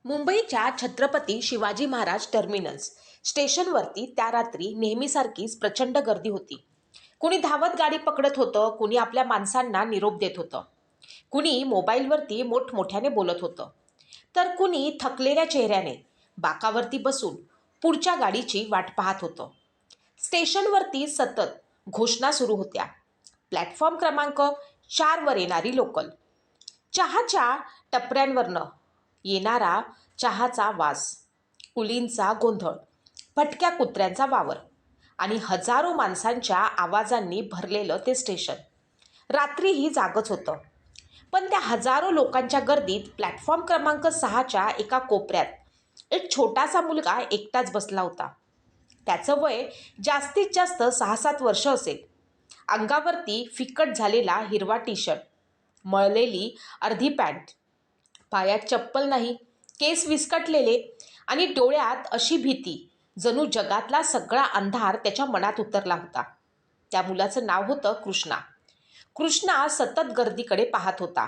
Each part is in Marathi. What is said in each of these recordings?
मुंबईच्या छत्रपती शिवाजी महाराज टर्मिनस स्टेशनवरती त्या रात्री नेहमीसारखीच प्रचंड गर्दी होती. कुणी धावत गाडी पकडत होतं, कुणी आपल्या माणसांना निरोप देत होतं, कुणी मोबाईलवरती मोठमोठ्याने बोलत होतं, तर कुणी थकलेल्या चेहऱ्याने बाकावरती बसून पुढच्या गाडीची वाट पाहत होतं. स्टेशनवरती सतत घोषणा सुरू होत्या. प्लॅटफॉर्म क्रमांक 4 वर येणारी लोकल, चहाच्या टपऱ्यांवरनं येणारा चहाचा वास, कुलींचा गोंधळ, भटक्या कुत्र्यांचा वावर आणि हजारो माणसांच्या आवाजांनी भरलेलं ते स्टेशन रात्रीही जागच होतं. पण त्या हजारो लोकांच्या गर्दीत प्लॅटफॉर्म क्रमांक 6च्या एका कोपऱ्यात एक छोटासा मुलगा एकटाच बसला होता. त्याचं वय जास्तीत जास्त 6-7 वर्ष असेल. अंगावरती फिक्कट झालेला हिरवा टी शर्ट, मळलेली अर्धी पॅन्ट, पायात चप्पल नाही, केस विस्कटलेले आणि डोळ्यात अशी भीती, जणू जगातला सगळा अंधार त्याच्या मनात उतरला होता. त्या मुलाचं नाव होतं कृष्णा. कृष्णा सतत गर्दीकडे पाहत होता.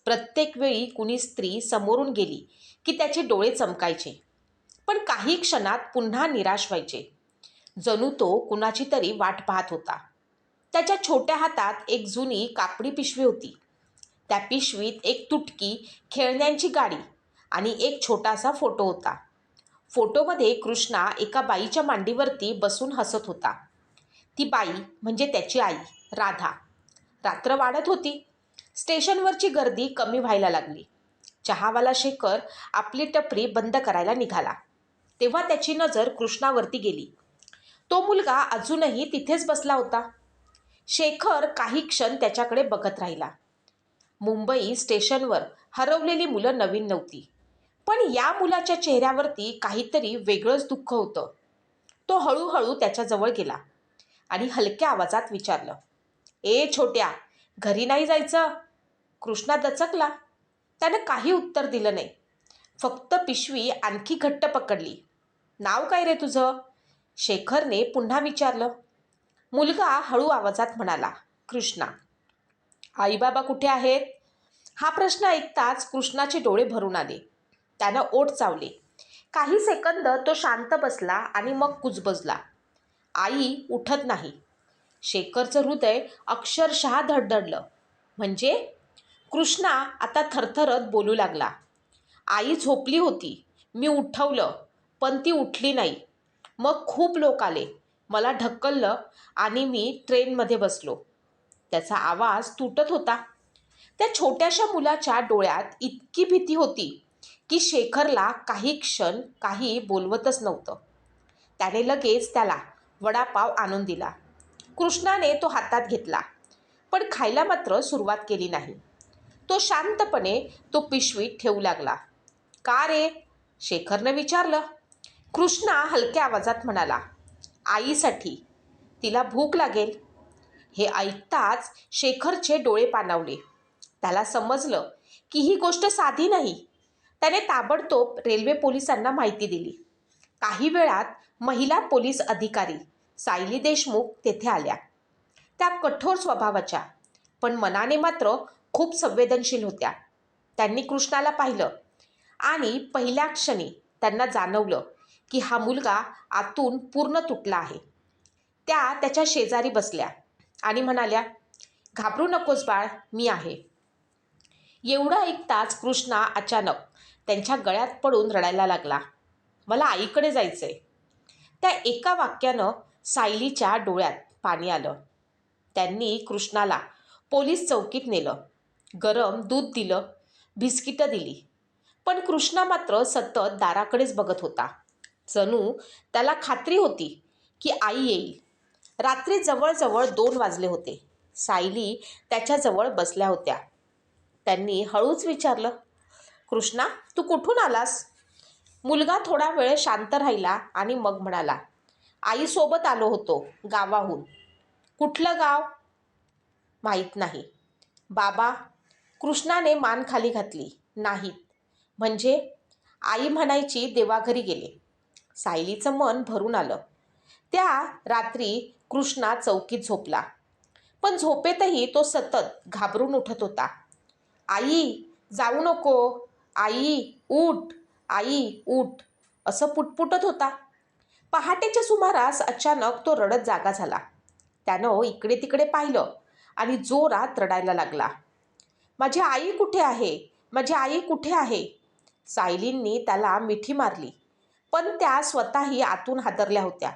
प्रत्येक वेळी कुणी स्त्री समोरून गेली की त्याचे डोळे चमकायचे, पण काही क्षणात पुन्हा निराश व्हायचे, जणू तो कुणाची तरी वाट पाहत होता. त्याच्या छोट्या हातात एक जुनी कापडी पिशवी होती. त्या पिशवीत एक तुटकी खेळण्यांची गाडी आणि एक छोटासा फोटो होता. फोटोमध्ये कृष्णा एका बाईच्या मांडीवरती बसून हसत होता. ती बाई म्हणजे त्याची आई राधा. रात्र वाढत होती. स्टेशनवरची गर्दी कमी व्हायला लागली. चहावाला शेखर आपली टपरी बंद करायला निघाला, तेव्हा त्याची नजर कृष्णावरती गेली. तो मुलगा अजूनही तिथेच बसला होता. शेखर काही क्षण त्याच्याकडे बघत राहिला. मुंबई स्टेशनवर हरवलेली मुलं नवीन नव्हती, पण या मुलाच्या चेहऱ्यावरती काहीतरी वेगळंच दुःख होतं. तो हळूहळू त्याच्याजवळ गेला आणि हलक्या आवाजात विचारलं, "ए छोट्या, घरी नाही जायचं?" कृष्णा दचकला. त्यानं काही उत्तर दिलं नाही, फक्त पिशवी आणखी घट्ट पकडली. "नाव काय रे तुझं?" शेखरने पुन्हा विचारलं. मुलगा हळू आवाजात म्हणाला, "कृष्णा." "आई बाबा कुठे आहेत?" हा प्रश्न ऐकताच कृष्णाचे डोळे भरून आले. त्यानं ओठ चावले. काही सेकंद तो शांत बसला आणि मग कुजबजला, "आई उठत नाही." शेखरचं हृदय अक्षरशः धडधडलं. "म्हणजे?" कृष्णा आता थरथरत बोलू लागला. "आई झोपली होती. मी उठवलं, पण ती उठली नाही. मग खूप लोक आले, मला ढकललं आणि मी ट्रेनमध्ये बसलो." त्याचा आवाज तुटत होता. त्या छोट्याशा मुलाच्या डोळ्यात इतकी भीती होती की शेखरला काही क्षण काही बोलवतच नव्हतं. त्याने लगेच त्याला वडापाव आणून दिला. कृष्णाने तो हातात घेतला, पण खायला मात्र सुरुवात केली नाही. तो शांतपणे तो पिशवीत ठेवू लागला. "का रे?" शेखरनं विचारलं. कृष्णा हलक्या आवाजात म्हणाला, "आईसाठी. तिला भूक लागेल." हे ऐकताच शेखरचे डोळे पाणावले. त्याला समजलं की ही गोष्ट साधी नाही. त्याने ताबडतोब रेल्वे पोलिसांना माहिती दिली. काही वेळात महिला पोलीस अधिकारी सायली देशमुख तेथे आल्या. त्या कठोर स्वभावाच्या, पण मनाने मात्र खूप संवेदनशील होत्या. त्यांनी कृष्णाला पाहिलं आणि पहिल्या क्षणी त्यांना जाणवलं की हा मुलगा आतून पूर्ण तुटला आहे. त्या त्याच्या शेजारी बसल्या आणि म्हणाल्या, "घाबरू नकोस बाळ, मी आहे." एवढं ऐकताच कृष्णा अचानक त्यांच्या गळ्यात पडून रडायला लागला. "मला आईकडे जायचंय." त्या एका वाक्यानं सायलीच्या डोळ्यात पाणी आलं. त्यांनी कृष्णाला पोलीस चौकीत नेलं. गरम दूध दिलं, बिस्किटं दिली. पण कृष्णा मात्र सतत दाराकडेच बघत होता. जणू त्याला खात्री होती की आई येईल. रात्री जवळजवळ 2 वाजले होते. सायली त्याच्याजवळ बसल्या होत्या. त्यांनी हळूच विचारलं, "कृष्णा, तू कुठून आलास?" मुलगा थोडा वेळ शांत राहिला आणि मग म्हणाला, "आईसोबत आलो होतो गावाहून." "कुठलं गाव?" "माहीत नाही." "बाबा?" कृष्णाने मान खाली घातली. "नाहीत." "म्हणजे?" "आई म्हणायची देवाघरी गेले." सायलीचं मन भरून आलं. त्या रात्री कृष्णा चौकीत झोपला, पण झोपेतही तो सतत घाबरून उठत होता. "आई, जाऊ नको. आई, उठ." आई उठ, असं पुटपुटत होता. पहाटेच्या सुमारास अचानक तो रडत जागा झाला. त्यानं इकडे तिकडे पाहिलं आणि जोरात रडायला लागला. माझी आई कुठे आहे? माझी आई कुठे आहे? सायलींनी त्याला मिठी मारली, पण त्या स्वतःही आतून हादरल्या होत्या.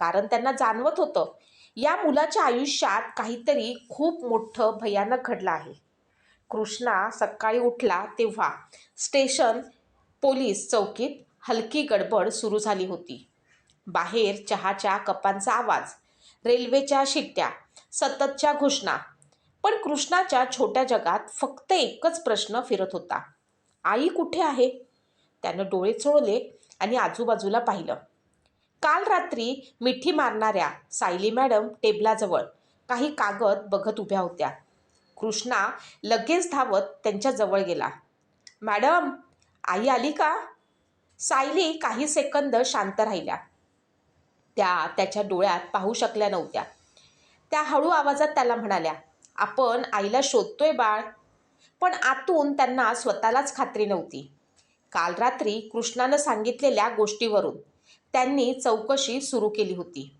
कारण त्यांना जाणवत होतं, या मुलाच्या आयुष्यात काहीतरी खूप मोठं भयानक घडलं आहे. कृष्णा सकाळी उठला तेव्हा स्टेशन पोलीस चौकीत हलकी गडबड सुरू झाली होती. बाहेर चहाच्या कपांचा आवाज, रेल्वेच्या शिट्ट्या, सततच्या घोषणा. पण कृष्णाच्या छोट्या जगात फक्त एकच प्रश्न फिरत होता, आई कुठे आहे? त्यानं डोळे चोळले आणि आजूबाजूला पाहिलं. काल रात्री मिठी मारणाऱ्या सायली मॅडम टेबलाजवळ काही कागद बघत उभ्या होत्या. कृष्णा लगेच धावत त्यांच्या जवळ गेला. मॅडम, आई आली का? सायली काही सेकंद शांत राहिल्या. त्या त्याच्या डोळ्यात पाहू शकल्या नव्हत्या. त्या हळू आवाजात त्याला म्हणाल्या, आपण आईला शोधतोय बाळ. पण आतून त्यांना स्वतःलाच खात्री नव्हती. काल रात्री कृष्णानं सांगितलेल्या गोष्टीवरून त्यांनी चौकशी सुरू केली होती.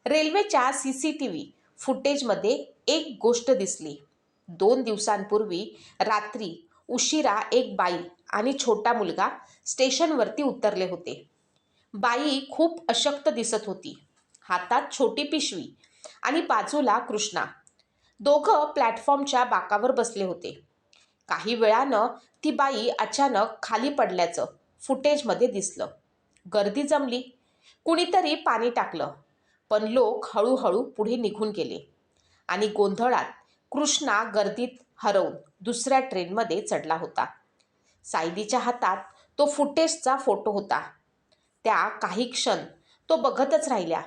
रेल्वेच्या CCTV फुटेजमध्ये एक गोष्ट दिसली. 2 दिवसांपूर्वी रात्री उशिरा एक बाई आणि छोटा मुलगा स्टेशनवरती उतरले होते. बाई खूप अशक्त दिसत होती. हातात छोटी पिशवी आणि बाजूला कृष्णा. दोघं प्लॅटफॉर्मच्या बाकावर बसले होते. काही वेळानं ती बाई अचानक खाली पडल्याचं फुटेजमध्ये दिसलं. गर्दी जमली. कुणीतरी पाणी टाकलं. पण लोक हळूहळू पुढे निघून गेले आणि गोंधळात कृष्णा गर्दीत हरवून दुसऱ्या ट्रेनमध्ये चढला होता. सायलीच्या हातात तो फुटेजचा फोटो होता. त्या काही क्षण तो बघतच राहिल्या.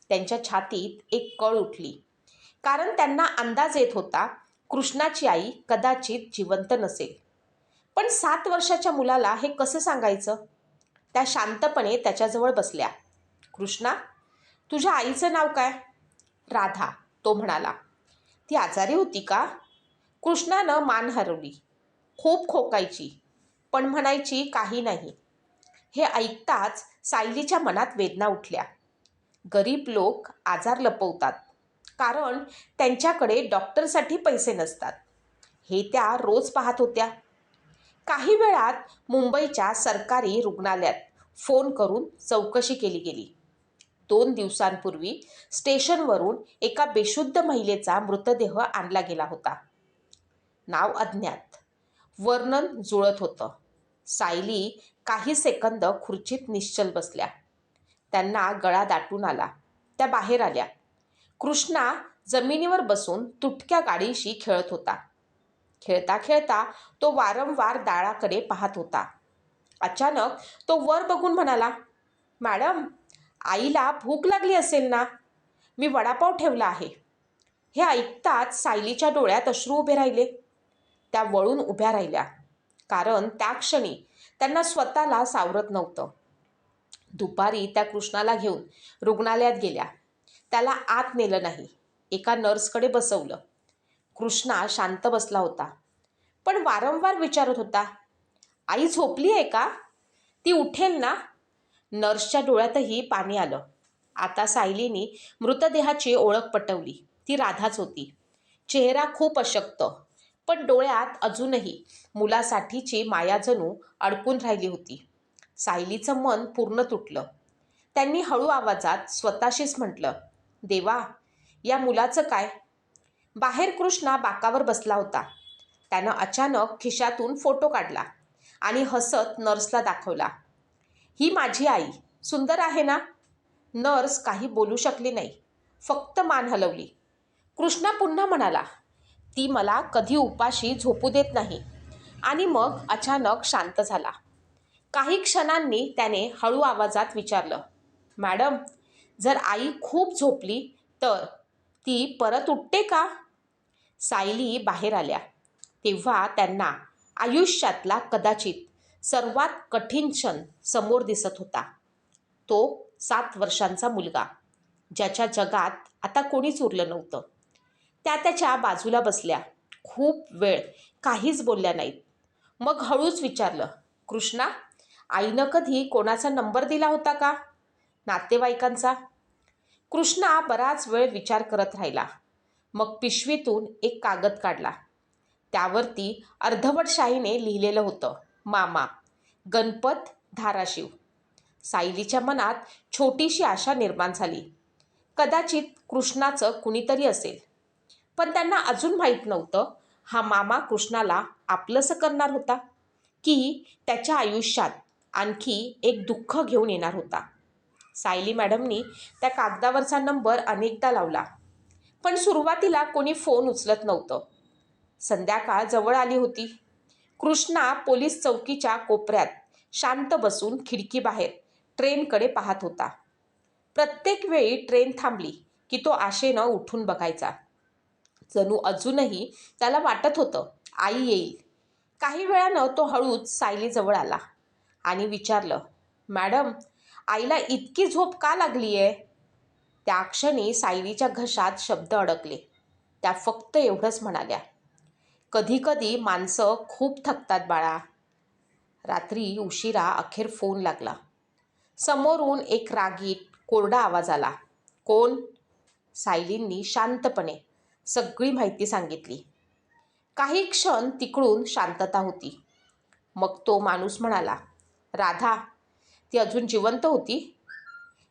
त्यांच्या छातीत एक कळ उठली. कारण त्यांना अंदाज येत होता, कृष्णाची आई कदाचित जिवंत नसेल. पण 7 वर्षाच्या मुलाला हे कसं सांगायचं? त्या शांतपणे त्याच्याजवळ बसल्या. कृष्णा, तुझ्या आईचं नाव काय? राधा, तो म्हणाला. ती आजारी होती का? कृष्णानं मान हलवली. खूप खोकायची, पण म्हणायची काही नाही. हे ऐकताच सायलीच्या मनात वेदना उठल्या. गरीब लोक आजार लपवतात, कारण त्यांच्याकडे डॉक्टरसाठी पैसे नसतात. हे त्या रोज पाहत होत्या. काही वेळात मुंबईच्या सरकारी रुग्णालयात फोन करून चौकशी केली गेली. 2 दिवसांपूर्वी स्टेशनवरून एका बेशुद्ध महिलेचा मृतदेह आणला गेला होता. नाव अज्ञात. वर्णन जुळत होतं. सायली काही सेकंद खुर्चीत निश्चल बसल्या. त्यांना गळा दाटून आला. त्या बाहेर आल्या. कृष्णा जमिनीवर बसून तुटक्या गाडीशी खेळत होता. खेळता खेळता तो वारंवार दाराकडे पाहत होता. अचानक तो वर बघून म्हणाला, मॅडम, आईला भूक लागली असेल ना? मी वडापाव ठेवला आहे. हे ऐकताच सायलीच्या डोळ्यात अश्रू उभे राहिले. त्या वळून उभ्या राहिल्या, कारण त्या क्षणी त्यांना स्वतःला सावरत नव्हतं. दुपारी त्या कृष्णाला घेऊन रुग्णालयात गेल्या. त्याला आत नेलं नाही. एका नर्सकडे बसवलं. कृष्णा शांत बसला होता, पण वारंवार विचारत होता, आई झोपली आहे का? ती उठेल ना? नर्सच्या डोळ्यातही पाणी आलं. आता सायलीनी मृतदेहाची ओळख पटवली. ती राधाच होती. चेहरा खूप अशक्त, पण डोळ्यात अजूनही मुलासाठीची माया जणू अडकून राहिली होती. सायलीचं मन पूर्ण तुटलं. त्यांनी हळू आवाजात स्वतःशीच म्हटलं, देवा, या मुलाचं काय? बाहेर कृष्णा बाकावर बसला होता. त्यानं अचानक खिशातून फोटो काढला आणि हसत नर्सला दाखवला. ही माझी आई. सुंदर आहे ना? नर्स काही बोलू शकली नाही, फक्त मान हलवली. कृष्णा पुन्हा म्हणाला, ती मला कधी उपाशी झोपू देत नाही. आणि मग अचानक शांत झाला. काही क्षणांनी त्याने हळू आवाजात विचारलं, मॅडम, जर आई खूप झोपली तर ती परत उठते का? सायली बाहेर आल्या तेव्हा त्यांना आयुष्यातला कदाचित सर्वात कठीण क्षण समोर दिसत होता. तो 7 वर्षांचा मुलगा, ज्याच्या जगात आता कोणीच उरलं नव्हतं. त्या त्याच्या बाजूला बसल्या. खूप वेळ काहीच बोलल्या नाहीत. मग हळूच विचारलं, कृष्णा, आईनं कधी कोणाचा नंबर दिला होता का? नातेवाईकांचा? कृष्णा बराच वेळ विचार करत राहिला. मग पिशवीतून एक कागद काढला. त्यावरती अर्धवट शाईने लिहिलेलं होतं, मामा, गणपत, धाराशिव. सायलीच्या मनात छोटीशी आशा निर्माण झाली. कदाचित कृष्णाचं कुणीतरी असेल. पण त्यांना अजून माहीत नव्हतं हा मामा कृष्णाला आपलंसं करणार होता की त्याच्या आयुष्यात आणखी एक दुःख घेऊन येणार होता. सायली मॅडमनी त्या कागदावरचा नंबर अनेकदा लावला, पण सुरुवातीला कोणी फोन उचलत नव्हतं. संध्याकाळ जवळ आली होती. कृष्णा पोलीस चौकीच्या कोपऱ्यात शांत बसून खिडकीबाहेर ट्रेनकडे पाहत होता. प्रत्येक वेळी ट्रेन थांबली की तो आशेनं उठून बघायचा. जणू अजूनही त्याला वाटत होतं आई येईल. काही वेळानं तो हळूच सायलीजवळ आला आणि विचारलं, मॅडम, आईला इतकी झोप का लागली आहे? त्या क्षणी सायलीच्या घशात शब्द अडकले. त्या फक्त एवढंच म्हणाल्या, कधी कधी माणसं खूप थकतात बाळा. रात्री उशिरा अखेर फोन लागला. समोरून एक रागीट कोरडा आवाज आला. कोण? सायलींनी शांतपणे सगळी माहिती सांगितली. काही क्षण तिकडून शांतता होती. मग तो माणूस म्हणाला, राधा, ती अजून जिवंत होती?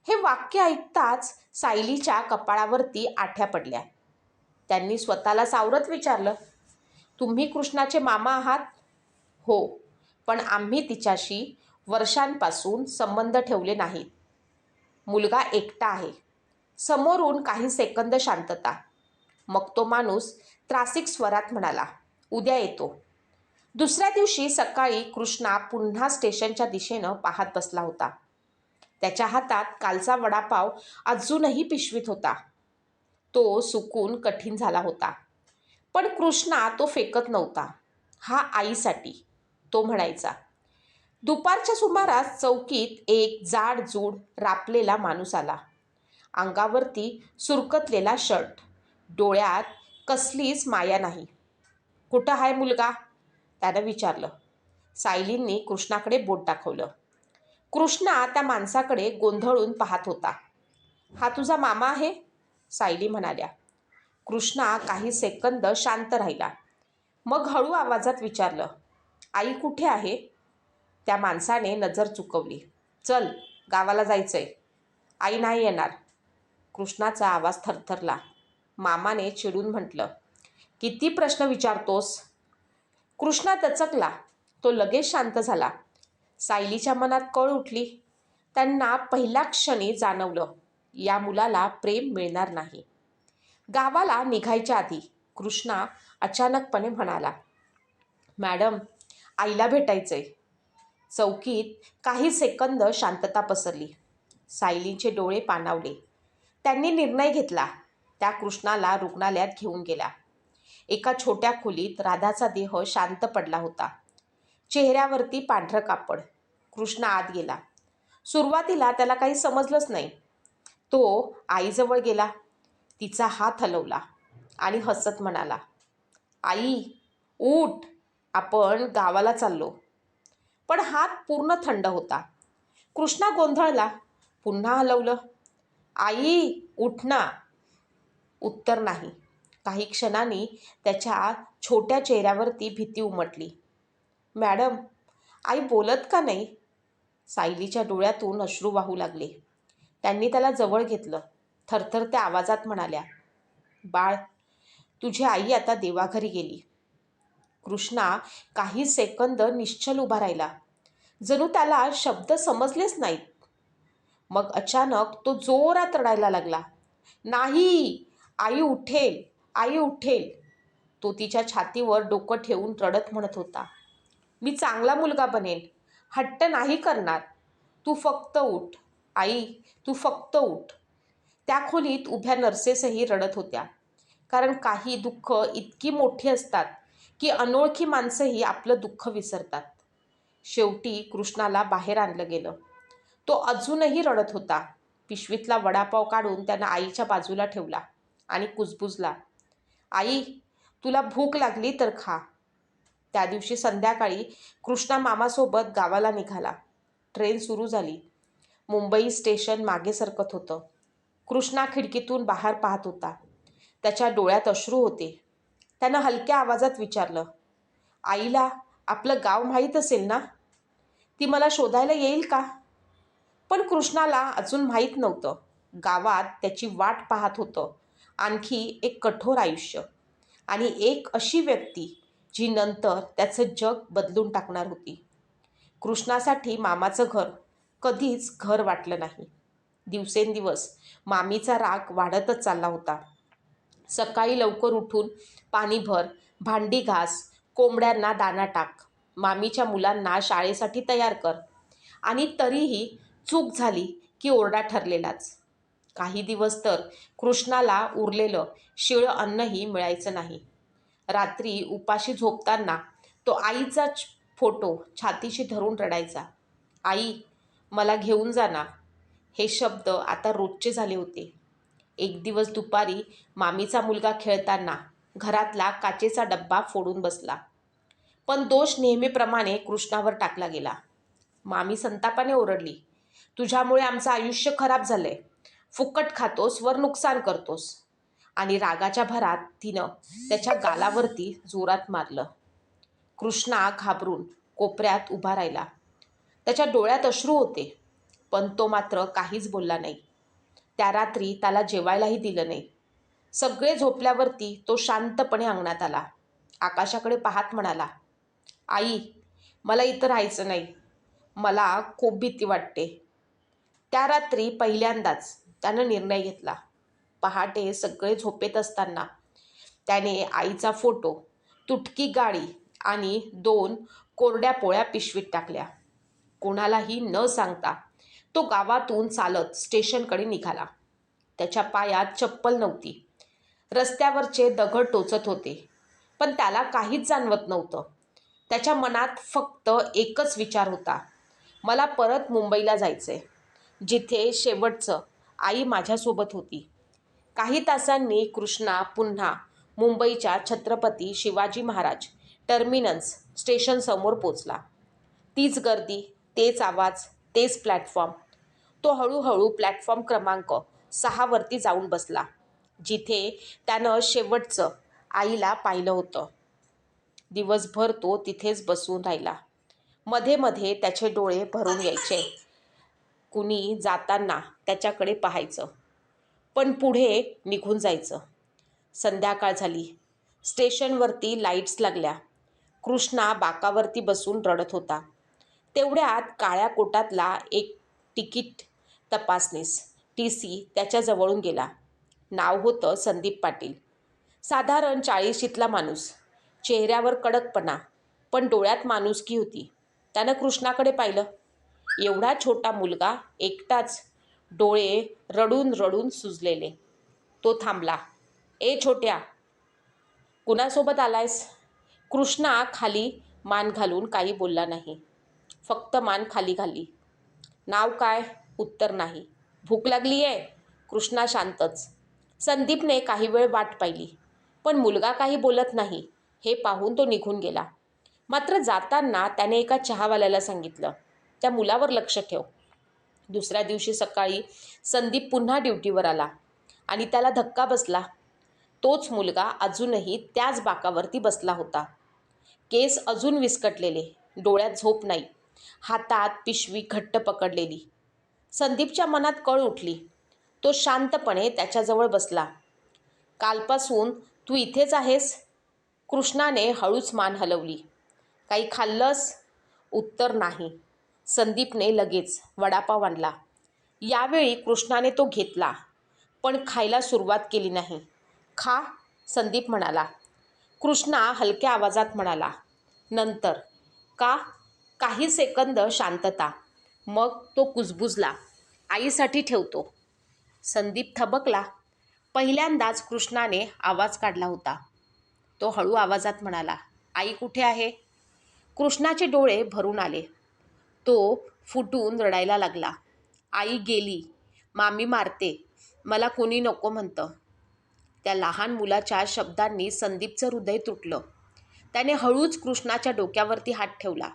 हे वाक्य ऐकताच सायलीच्या कपाळावरती आठ्या पडल्या. त्यांनी स्वतःला सावरत विचारलं, तुम्ही कृष्णाचे मामा आहात? हो, पण आम्ही तिच्याशी वर्षांपासून संबंध ठेवले नाहीत. मुलगा एकटा आहे. समोरून काही सेकंद शांतता. मग तो माणूस त्रासिक स्वरात म्हणाला, उद्या येतो. दुसऱ्या दिवशी सकाळी कृष्णा पुन्हा स्टेशनच्या दिशेनं पाहत बसला होता. त्याच्या हातात कालचा वडापाव अजूनही पिशवीत होता. तो सुकून कठीण झाला होता. पण कृष्णा तो फेकत नव्हता. हा आईसाठी, तो म्हणायचा. दुपारच्या सुमारास चौकीत एक जाडजूड रापलेला माणूस आला. अंगावरती सुरकतलेला शर्ट, डोळ्यात कसलीच माया नाही. कुठं आहे मुलगा? त्यानं विचारलं. सायलींनी कृष्णाकडे बोट दाखवलं. कृष्णा त्या माणसाकडे गोंधळून पाहत होता. हा तुझा मामा आहे? सायली म्हणाल्या. कृष्णा काही सेकंद शांत राहिला. मग हळू आवाजात विचारलं, आई कुठे आहे? त्या माणसाने नजर चुकवली. चल, गावाला जायचंय. आई नाही येणार. कृष्णाचा आवाज थरथरला. मामाने चिडून म्हटलं, किती प्रश्न विचारतोस? कृष्णा दचकला. तो लगेच शांत झाला. सायलीच्या मनात कळ उठली. त्यांना पहिल्या क्षणी जाणवलं, या मुलाला प्रेम मिळणार नाही. गावाला निघायच्या आधी कृष्णा अचानकपणे म्हणाला, मॅडम, आईला भेटायचंय. चौकीत काही सेकंद शांतता पसरली. सायलीचे डोळे पाणावले. त्यांनी निर्णय घेतला. त्या कृष्णाला रुग्णालयात घेऊन गेल्या. एका छोट्या खोलीत राधाचा देह शांत पडला होता. चेहऱ्यावरती पांढरं कापड. कृष्णा आत गेला. सुरुवातीला त्याला काही समजलंच नाही. तो आईजवळ गेला. तिचा हात हलवला आणि हसत म्हणाला, आई, उठ, आपण गावाला चाललो. पण हात पूर्ण थंड होता. कृष्णा गोंधळला. पुन्हा हलवलं. आई, उठ ना. उत्तर नाही. काही क्षणांनी त्याच्या छोट्या चेहऱ्यावरती भीती उमटली. मॅडम, आई बोलत का नाही? सायलीच्या डोळ्यातून अश्रू वाहू लागले. त्यांनी त्याला जवळ घेतलं. थरथरत्या आवाजात म्हणाल्या, बाळ, तुझी आई आता देवाघरी गेली. कृष्णा काही सेकंद निश्चल उभा राहिला. जणू त्याला शब्द समजलेच नाहीत. मग अचानक तो जोरात रडायला लागला. नाही, आई उठेल, आई उठेल. तो तिच्या छातीवर डोकं ठेवून रडत म्हणत होता, मी चांगला मुलगा बनेन, हट्ट नाही करणार. तू फक्त उठ, आई, तू फक्त उठ. त्या खोलीत उभ्या नर्सेसही रडत होत्या. कारण काही दुःख इतकी मोठी असतात की अनोळखी माणसंही आपलं दुःख विसरतात. शेवटी कृष्णाला बाहेर आणलं गेलं. तो अजूनही रडत होता. पिशवीतला वडापाव काढून त्यानं आईच्या बाजूला ठेवला आणि कुजबुजला, आई, तुला भूक लागली तर खा. त्या दिवशी संध्याकाळी कृष्णा मामासोबत गावाला निघाला. ट्रेन सुरू झाली. मुंबई स्टेशन मागे सरकत होतं. कृष्णा खिडकीतून बाहेर पाहत होता. त्याच्या डोळ्यात अश्रू होते. त्यानं हलक्या आवाजात विचारलं, आईला आपलं गाव माहीत असेल ना? ती मला शोधायला येईल का? पण कृष्णाला अजून माहीत नव्हतं. गावात त्याची वाट पाहत होतं आणखी एक कठोर आयुष्य आणि एक अशी व्यक्ती जी नंतर त्याचं जग बदलून टाकणार होती. कृष्णासाठी मामाचं घर कधीच घर वाटलं नाही. दिवसेंदिवस मामीचा राग वाढतच चालला होता. सकाळी लवकर उठून पाणी भर, भांडी घास, कोंबड्यांना दाणा टाक, मामीच्या मुलांना शाळेसाठी तयार कर आणि तरीही चूक झाली की ओरडा ठरलेलाच. काही दिवस तर कृष्णाला उरलेलं शिळं अन्नही मिळायचं नाही. रात्री उपाशी झोपताना तो आईचा फोटो छातीशी धरून रडायचा. आई, मला घेऊन जा ना. हे शब्द आता रोजचे झाले होते. एक दिवस दुपारी मामीचा मुलगा खेळताना घरातला काचेचा डब्बा फोडून बसला. पण दोष नेहमीप्रमाणे कृष्णावर टाकला गेला. मामी संतापाने ओरडली, तुझ्यामुळे आमचं आयुष्य खराब झालंय. फुकट खातोस वर नुकसान करतोस. आणि रागाच्या भरात तिनं त्याच्या गालावरती जोरात मारलं. कृष्णा घाबरून कोपऱ्यात उभा राहिला. त्याच्या डोळ्यात अश्रू होते, पण तो मात्र काहीच बोलला नाही. त्या रात्री त्याला जेवायलाही दिलं नाही. सगळे झोपल्यावरती तो शांतपणे अंगणात आला. आकाशाकडे पाहत म्हणाला, आई, मला इथं राहायचं नाही. मला खूप भीती वाटते. त्या रात्री पहिल्यांदाच त्यानं निर्णय घेतला. पहाटे सगळे झोपेत असताना त्याने आईचा फोटो, तुटकी गाडी आणि 2 कोरड्या पोळ्या पिशवीत टाकल्या. कोणालाही न सांगता तो गावातून चालत स्टेशनकडे निघाला. त्याच्या पायात चप्पल नव्हती. रस्त्यावरचे दगड टोचत होते, पण त्याला काहीच जाणवत नव्हतं. त्याच्या मनात फक्त एकच विचार होता, मला परत मुंबईला जायचंय, जिथे शेवटचं आई माझ्यासोबत होती. काही तासांनी कृष्णा पुन्हा मुंबईच्या छत्रपती शिवाजी महाराज टर्मिनस स्टेशनसमोर पोचला. तीच गर्दी, तेच आवाज, तेच प्लॅटफॉर्म. तो हळूहळू प्लॅटफॉर्म क्रमांक 6 वरती जाऊन बसला, जिथे त्यानं शेवटचं आईला पाहिलं होतं. दिवसभर तो तिथेच बसून राहिला. मध्ये मध्ये त्याचे डोळे भरून यायचे. कुणी जाताना त्याच्याकडे पाहायचं, पण पुढे निघून जायचं. संध्याकाळ झाली. स्टेशनवरती लाईट्स लागल्या. कृष्णा बाकावरती बसून रडत होता. तेवढ्यात काळ्या कोटातला एक तिकीट तपासनीस TC त्याच्याजवळून गेला. नाव होतं संदीप पाटील. साधारण 40शीतला माणूस. चेहऱ्यावर कडकपणा, पण डोळ्यात माणुसकी होती. त्यानं कृष्णाकडे पाहिलं. एवढा छोटा मुलगा एकटाच, डोळे रडून रडून सुजलेले. तो थांबला. ए छोट्या, कुणासोबत आलायस? कृष्णा खाली मान घालून काही बोलला नाही. फक्त मान खाली घाली. नाव काय? उत्तर नाही. भूक लागली आहे? कृष्णा शांतच. संदीपने काही वेळ वाट पाहिली, पण मुलगा काही बोलत नाही हे पाहून तो निघून गेला. मात्र जाताना त्याने एका चहावाल्याला सांगितलं, त्या मुलावर लक्ष ठेव. दुसऱ्या दिवशी सकाळी संदीप पुन्हा ड्युटीवर आला आणि त्याला धक्का बसला. तोच मुलगा अजूनही त्याच बाकावरती बसला होता. केस अजून विस्कटलेले, डोळ्यात झोप नाही, हातात पिशवी घट्ट पकडलेली. संदीपच्या मनात कळ उठली. तो शांतपणे त्याच्याजवळ बसला. कालपासून तू इथेच आहेस? कृष्णाने हळूच मान हलवली. काही खाल्लंस? उत्तर नाही. संदीपने लगेच वडापाव आणला. यावेळी कृष्णाने तो घेतला, पण खायला सुरुवात केली नाही. खा, संदीप म्हणाला. कृष्णा हलक्या आवाजात म्हणाला, नंतर. का? काही सेकंद शांतता. मग तो कुजबुजला, आईसाठी ठेवतो. संदीप थबकला. पहिल्यांदाच कृष्णाने आवाज काढला होता. तो हळू आवाजात म्हणाला, आई कुठे आहे? कृष्णाचे डोळे भरून आले. तो फुटून रडायला लागला. आई गेली, मामी मारते, मला कुणी नको म्हणतं. त्या लहान मुलाच्या शब्दांनी संदीपचं हृदय तुटलं. त्याने हळूच कृष्णाच्या डोक्यावरती हात ठेवला.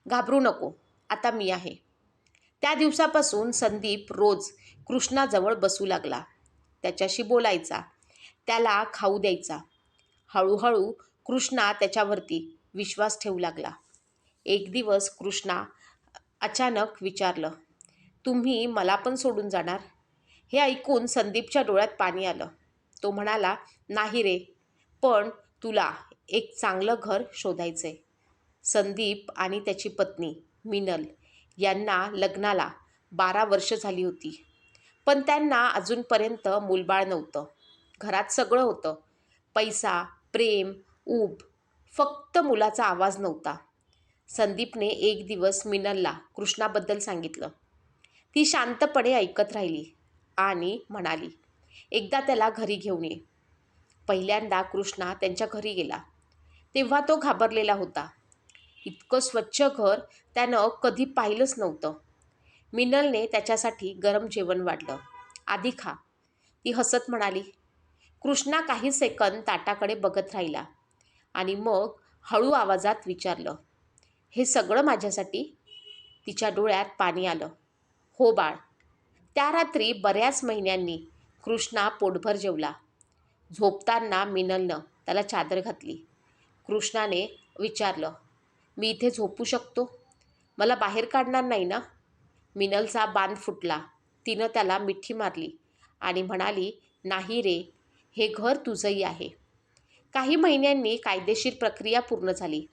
घाबरू नको, आता मी आहे. त्या दिवसापासून संदीप रोज कृष्णाजवळ बसू लागला. त्याच्याशी बोलायचा, त्याला खाऊ द्यायचा. हळूहळू कृष्णा त्याच्यावरती विश्वास ठेवू लागला. एक दिवस कृष्णा अचानक विचारलं, तुम्ही मला पण सोडून जाणार? हे ऐकून संदीपच्या डोळ्यात पाणी आलं. तो म्हणाला, नाही रे, पण तुला एक चांगलं घर शोधायचंय. संदीप आणि त्याची पत्नी मिनल यांना लग्नाला 12 वर्ष झाली होती. पण त्यांना अजूनपर्यंत मूलबाळ नव्हतं. घरात सगळं होतं, पैसा, प्रेम, ऊब, फक्त मुलाचा आवाज नव्हता. संदीपने एक दिवस मिनलला कृष्णाबद्दल सांगितलं. ती शांतपणे ऐकत राहिली आणि म्हणाली, एकदा त्याला घरी घेऊन ये. पहिल्यांदा कृष्णा त्यांच्या घरी गेला तेव्हा तो घाबरलेला होता. इतकं स्वच्छ घर त्यानं कधी पाहिलंच नव्हतं. मिनलने त्याच्यासाठी गरम जेवण वाढलं. आधी खा, ती हसत म्हणाली. कृष्णा काही सेकंद ताटाकडे बघत राहिला आणि मग हळू आवाजात विचारलं, हे सगळं माझ्यासाठी? तिच्या डोळ्यात पाणी आलं. हो बाळ. त्या रात्री बऱ्याच महिन्यांनी कृष्णा पोटभर जेवला. झोपताना मिनलनं त्याला चादर घातली. कृष्णाने विचारलं, मी इथे झोपू शकतो? मला बाहेर काढणार नाही ना? मिनलचा बांध फुटला. तिनं त्याला मिठी मारली आणि म्हणाली, नाही रे, हे घर तुझंही आहे. काही महिन्यांनी कायदेशीर प्रक्रिया पूर्ण झाली.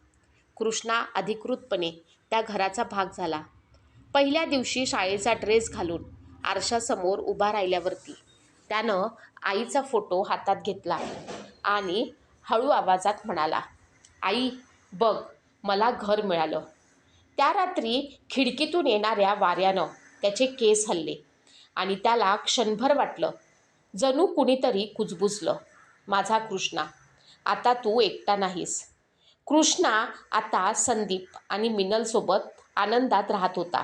कृष्णा अधिकृतपणे त्या घराचा भाग झाला. पहिल्या दिवशी शाळेचा ड्रेस घालून आरशासमोर उभा राहिल्यावरती त्यानं आईचा फोटो हातात घेतला आणि हळू आवाजात म्हणाला, आई बघ, मला घर मिळालं. त्या रात्री खिडकीतून येणाऱ्या वाऱ्यानं त्याचे केस हलले आणि त्याला क्षणभर वाटलं जणू कुणीतरी कुजबुजलं. माझा कृष्णा, आता तू एकटा नाहीस. कृष्णा आता संदीप आणि मिनलसोबत आनंदात राहत होता.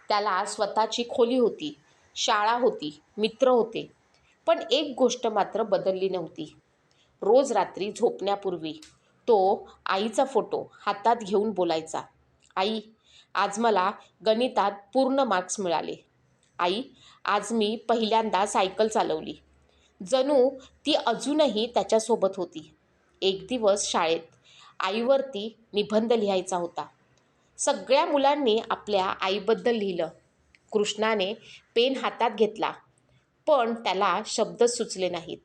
त्याला स्वतःची खोली होती, शाळा होती, मित्र होते. पण एक गोष्ट मात्र बदलली नव्हती. रोज रात्री झोपण्यापूर्वी तो आईचा फोटो हातात घेऊन बोलायचा, आई, आज मला गणितात पूर्ण मार्क्स मिळाले. आई, आज मी पहिल्यांदा सायकल चालवली. जणू ती अजूनही त्याच्यासोबत होती. एक दिवस शाळेत आईवरती निबंध लिहायचा होता. सगळ्या मुलांनी आपल्या आईबद्दल लिहिलं. कृष्णाने पेन हातात घेतला, पण त्याला शब्दच सुचले नाहीत.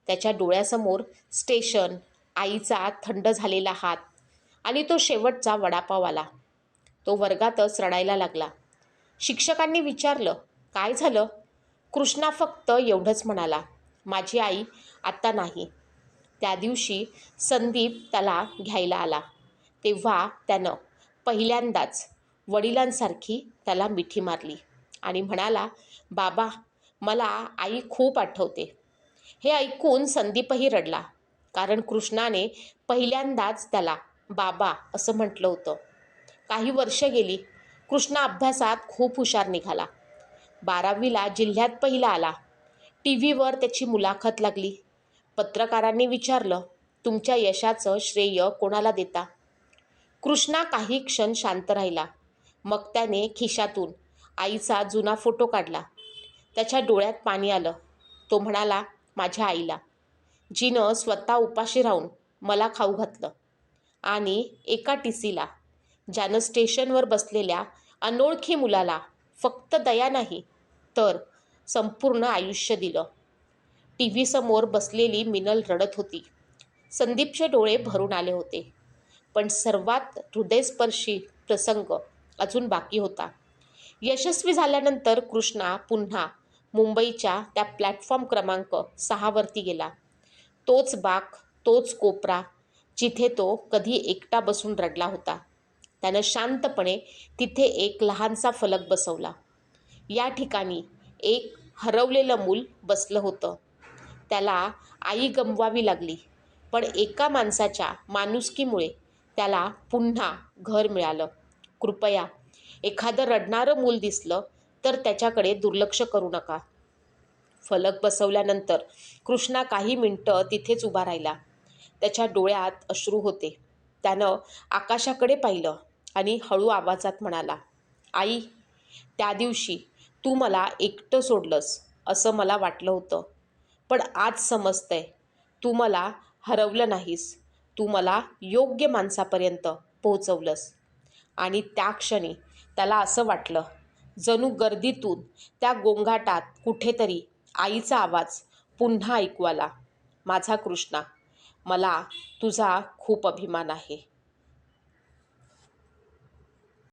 त्याच्या डोळ्यासमोर स्टेशन, आईचा थंड झालेला हात आणि तो शेवटचा वडापाव आला. तो वर्गातच रडायला लागला. शिक्षकांनी विचारलं, काय झालं? कृष्णा फक्त एवढंच म्हणाला, माझी आई आत्ता नाही. त्या दिवशी संदीप त्याला घ्यायला आला तेव्हा त्यानं पहिल्यांदाच वडिलांसारखी त्याला मिठी मारली आणि म्हणाला, बाबा, मला आई खूप आठवते. हे ऐकून संदीपही रडला, कारण कृष्णाने पहिल्यांदाच त्याला बाबा असं म्हटलं होतं. काही वर्ष गेली. कृष्णा अभ्यासात खूप हुशार निघाला. 12वीला जिल्ह्यात पहिला आला. टी व्हीवर त्याची मुलाखत लागली. पत्रकारांनी विचारलं, तुमच्या यशाचं श्रेय कोणाला देता? कृष्णा काही क्षण शांत राहिला. मग त्याने खिशातून आईचा जुना फोटो काढला. त्याच्या डोळ्यात पाणी आलं. तो म्हणाला, माझ्या आईला, जिनं स्वतः उपाशी राहून मला खाऊ घातलं. आणि एका टीसीला, ज्यानं स्टेशनवर बसलेल्या अनोळखी मुलाला फक्त दया नाही तर संपूर्ण आयुष्य दिलं. टी व्हीसमोर बसलेली मिनल रडत होती. संदीपचे डोळे भरून आले होते. पण सर्वात हृदयस्पर्शी प्रसंग अजून बाकी होता. यशस्वी झाल्यानंतर कृष्णा पुन्हा मुंबईच्या त्या प्लॅटफॉर्म क्रमांक 6 वरती गेला. तोच बाक, तोच कोपरा, जिथे तो कधी एकटा बसून रडला होता. त्यानं शांतपणे तिथे एक लहानसा फलक बसवला. या ठिकाणी एक हरवलेलं मूल बसलं होतं. त्याला आई गमवावी लागली, पण एका माणसाच्या माणुसकीमुळे त्याला पुन्हा घर मिळालं. कृपया एखादं रडणारं मूल दिसलं तर त्याच्याकडे दुर्लक्ष करू नका. फलक बसवल्यानंतर कृष्णा काही मिनिटं तिथेच उभा राहिला. त्याच्या डोळ्यात अश्रू होते. त्यानं आकाशाकडे पाहिलं आणि हळू आवाजात म्हणाला, आई, त्या दिवशी तू मला एकटं सोडलंस असं मला वाटलं होतं. पण आज समजतंय, तू मला हरवलं नाहीस. तू मला योग्य माणसापर्यंत पोहोचवलंस. आणि त्या क्षणी त्याला असं वाटलं, जणू गर्दीतून त्या गोंगाटात कुठेतरी आईचा आवाज पुन्हा ऐकू आला. माझा कृष्णा, मला तुझा खूप अभिमान आहे.